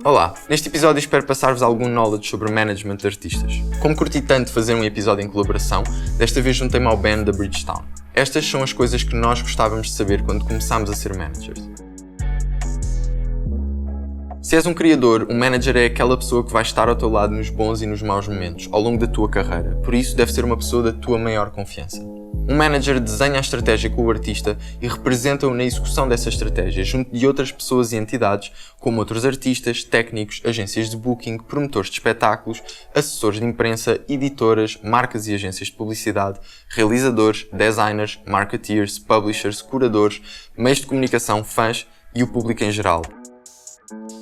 Olá, neste episódio espero passar-vos algum knowledge sobre o management de artistas. Como curti tanto fazer um episódio em colaboração, desta vez juntei-me ao Ben da Bridgetown. Estas são as coisas que nós gostávamos de saber quando começámos a ser managers. Se és um criador, um manager é aquela pessoa que vai estar ao teu lado nos bons e nos maus momentos, ao longo da tua carreira. Por isso, deve ser uma pessoa da tua maior confiança. Um manager desenha a estratégia com o artista e representa-o na execução dessa estratégia, junto de outras pessoas e entidades, como outros artistas, técnicos, agências de booking, promotores de espetáculos, assessores de imprensa, editoras, marcas e agências de publicidade, realizadores, designers, marketeers, publishers, curadores, meios de comunicação, fãs e o público em geral.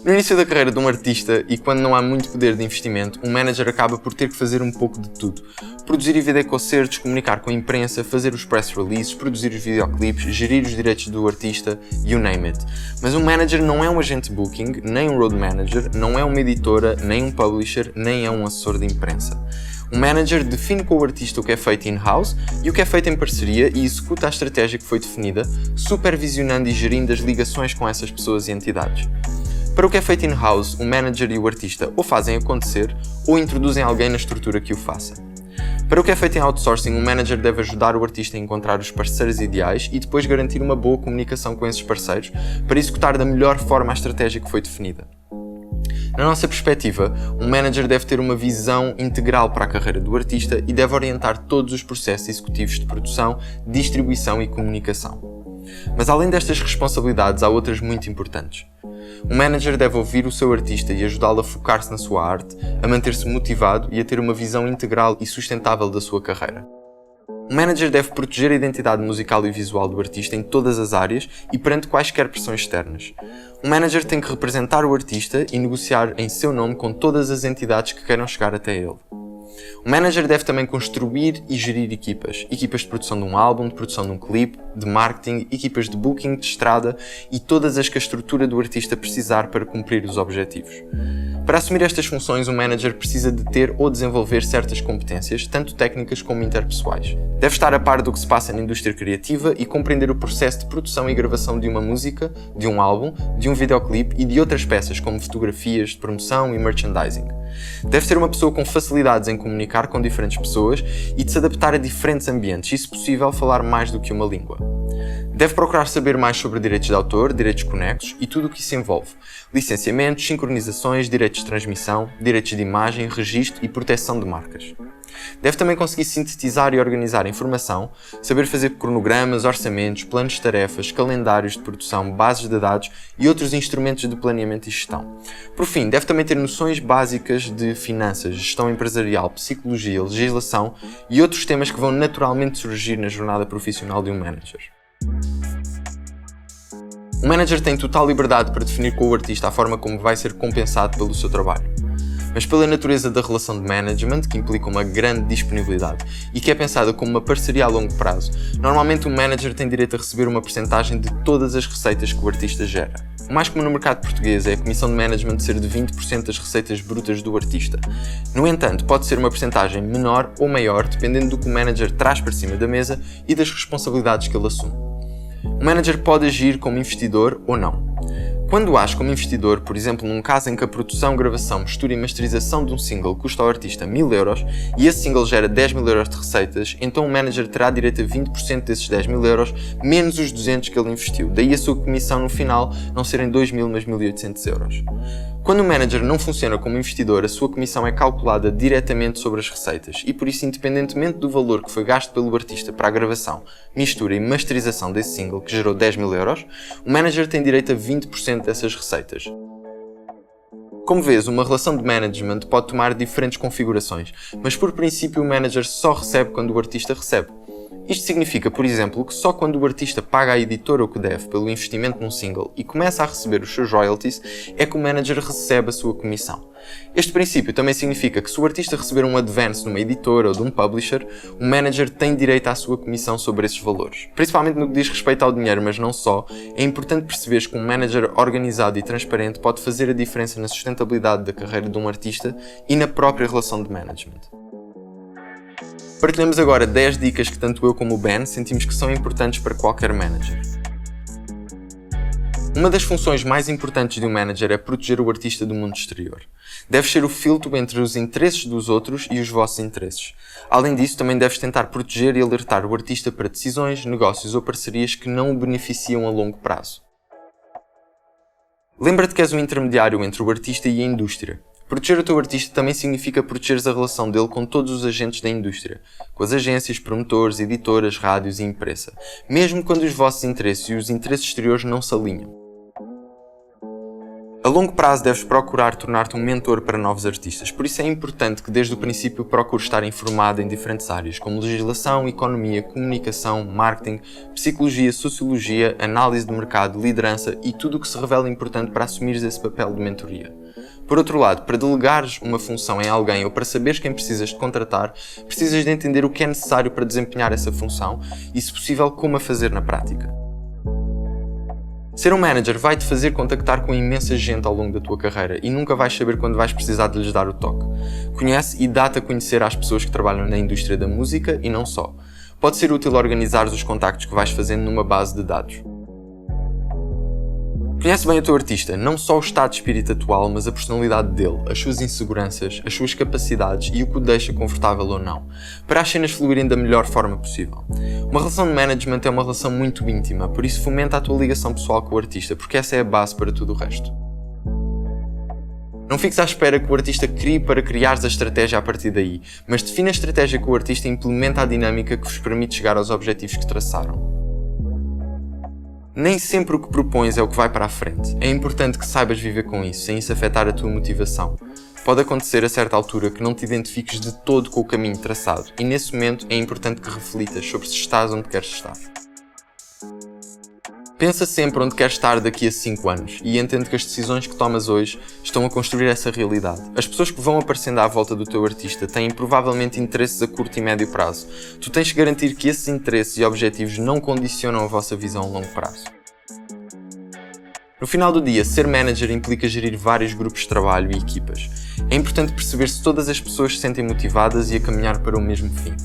No início da carreira de um artista e quando não há muito poder de investimento, um manager acaba por ter que fazer um pouco de tudo. Produzir e vender concertos, comunicar com a imprensa, fazer os press releases, produzir os videoclipes, gerir os direitos do artista, you name it. Mas um manager não é um agente de booking, nem um road manager, não é uma editora, nem um publisher, nem é um assessor de imprensa. Um manager define com o artista o que é feito in-house e o que é feito em parceria e executa a estratégia que foi definida, supervisionando e gerindo as ligações com essas pessoas e entidades. Para o que é feito in-house, o manager e o artista ou fazem acontecer ou introduzem alguém na estrutura que o faça. Para o que é feito em outsourcing, o manager deve ajudar o artista a encontrar os parceiros ideais e depois garantir uma boa comunicação com esses parceiros para executar da melhor forma a estratégia que foi definida. Na nossa perspectiva, um manager deve ter uma visão integral para a carreira do artista e deve orientar todos os processos executivos de produção, distribuição e comunicação. Mas além destas responsabilidades, há outras muito importantes. Um manager deve ouvir o seu artista e ajudá-lo a focar-se na sua arte, a manter-se motivado e a ter uma visão integral e sustentável da sua carreira. Um manager deve proteger a identidade musical e visual do artista em todas as áreas e perante quaisquer pressões externas. Um manager tem que representar o artista e negociar em seu nome com todas as entidades que queiram chegar até ele. O manager deve também construir e gerir equipas de produção de um álbum, de produção de um clipe, de marketing, equipas de booking, de estrada e todas as que a estrutura do artista precisar para cumprir os objetivos. Para assumir estas funções, um manager precisa de ter ou desenvolver certas competências, tanto técnicas como interpessoais. Deve estar a par do que se passa na indústria criativa e compreender o processo de produção e gravação de uma música, de um álbum, de um videoclipe e de outras peças como fotografias, de promoção e merchandising. Deve ser uma pessoa com facilidades em comunicar com diferentes pessoas e de se adaptar a diferentes ambientes e, se possível, falar mais do que uma língua. Deve procurar saber mais sobre direitos de autor, direitos conexos e tudo o que isso envolve. Licenciamentos, sincronizações, direitos de transmissão, direitos de imagem, registro e proteção de marcas. Deve também conseguir sintetizar e organizar informação, saber fazer cronogramas, orçamentos, planos de tarefas, calendários de produção, bases de dados e outros instrumentos de planeamento e gestão. Por fim, deve também ter noções básicas de finanças, gestão empresarial, psicologia, legislação e outros temas que vão naturalmente surgir na jornada profissional de um manager. O manager tem total liberdade para definir com o artista a forma como vai ser compensado pelo seu trabalho. Mas pela natureza da relação de management, que implica uma grande disponibilidade e que é pensada como uma parceria a longo prazo, normalmente o manager tem direito a receber uma percentagem de todas as receitas que o artista gera. O mais comum no mercado português é a comissão de management ser de 20% das receitas brutas do artista. No entanto, pode ser uma percentagem menor ou maior dependendo do que o manager traz para cima da mesa e das responsabilidades que ele assume. O manager pode agir como investidor ou não. Quando age como investidor, por exemplo, num caso em que a produção, gravação, mistura e masterização de um single custa ao artista 1000 euros e esse single gera 10 mil euros de receitas, então o manager terá direito a 20% desses 10 mil euros menos os 200 que ele investiu. Daí a sua comissão no final não serem 2.000, mas 1.800 euros. Quando o manager não funciona como investidor, a sua comissão é calculada diretamente sobre as receitas e por isso, independentemente do valor que foi gasto pelo artista para a gravação, mistura e masterização desse single que gerou 10 mil euros, o manager tem direito a 20% dessas receitas. Como vês, uma relação de management pode tomar diferentes configurações, mas por princípio o manager só recebe quando o artista recebe. Isto significa, por exemplo, que só quando o artista paga à editora o que deve pelo investimento num single e começa a receber os seus royalties, é que o manager recebe a sua comissão. Este princípio também significa que se o artista receber um advance de uma editora ou de um publisher, o manager tem direito à sua comissão sobre esses valores. Principalmente no que diz respeito ao dinheiro, mas não só, é importante perceberes que um manager organizado e transparente pode fazer a diferença na sustentabilidade da carreira de um artista e na própria relação de management. Partilhamos agora 10 dicas que tanto eu como o Ben sentimos que são importantes para qualquer manager. Uma das funções mais importantes de um manager é proteger o artista do mundo exterior. Deves ser o filtro entre os interesses dos outros e os vossos interesses. Além disso, também deves tentar proteger e alertar o artista para decisões, negócios ou parcerias que não o beneficiam a longo prazo. Lembra-te que és um intermediário entre o artista e a indústria. Proteger o teu artista também significa protegeres a relação dele com todos os agentes da indústria, com as agências, promotores, editoras, rádios e imprensa, mesmo quando os vossos interesses e os interesses exteriores não se alinham. A longo prazo deves procurar tornar-te um mentor para novos artistas, por isso é importante que desde o princípio procures estar informado em diferentes áreas, como legislação, economia, comunicação, marketing, psicologia, sociologia, análise de mercado, liderança e tudo o que se revela importante para assumires esse papel de mentoria. Por outro lado, para delegares uma função em alguém ou para saberes quem precisas de contratar, precisas de entender o que é necessário para desempenhar essa função e, se possível, como a fazer na prática. Ser um manager vai-te fazer contactar com imensa gente ao longo da tua carreira e nunca vais saber quando vais precisar de lhes dar o toque. Conhece e dá-te a conhecer às pessoas que trabalham na indústria da música e não só. Pode ser útil organizares os contactos que vais fazendo numa base de dados. Conhece bem o teu artista, não só o estado de espírito atual, mas a personalidade dele, as suas inseguranças, as suas capacidades e o que o deixa confortável ou não, para as cenas fluírem da melhor forma possível. Uma relação de management é uma relação muito íntima, por isso fomenta a tua ligação pessoal com o artista, porque essa é a base para tudo o resto. Não fiques à espera que o artista crie para criares a estratégia a partir daí, mas define a estratégia com o artista e implementa a dinâmica que vos permite chegar aos objetivos que traçaram. Nem sempre o que propões é o que vai para a frente. É importante que saibas viver com isso, sem isso afetar a tua motivação. Pode acontecer a certa altura que não te identifiques de todo com o caminho traçado, e nesse momento é importante que reflitas sobre se estás onde queres estar. Pensa sempre onde queres estar daqui a 5 anos e entende que as decisões que tomas hoje estão a construir essa realidade. As pessoas que vão aparecendo à volta do teu artista têm provavelmente interesses a curto e médio prazo. Tu tens que garantir que esses interesses e objetivos não condicionam a vossa visão a longo prazo. No final do dia, ser manager implica gerir vários grupos de trabalho e equipas. É importante perceber se todas as pessoas se sentem motivadas e a caminhar para o mesmo fim.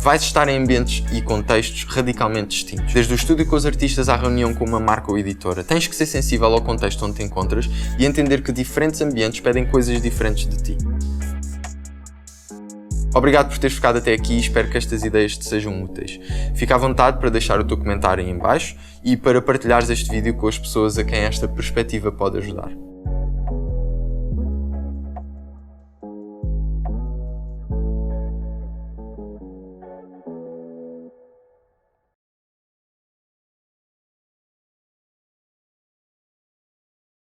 Vais estar em ambientes e contextos radicalmente distintos. Desde o estúdio com os artistas à reunião com uma marca ou editora, tens que ser sensível ao contexto onde te encontras e entender que diferentes ambientes pedem coisas diferentes de ti. Obrigado por teres ficado até aqui e espero que estas ideias te sejam úteis. Fica à vontade para deixar o teu comentário aí em baixo e para partilhares este vídeo com as pessoas a quem esta perspectiva pode ajudar.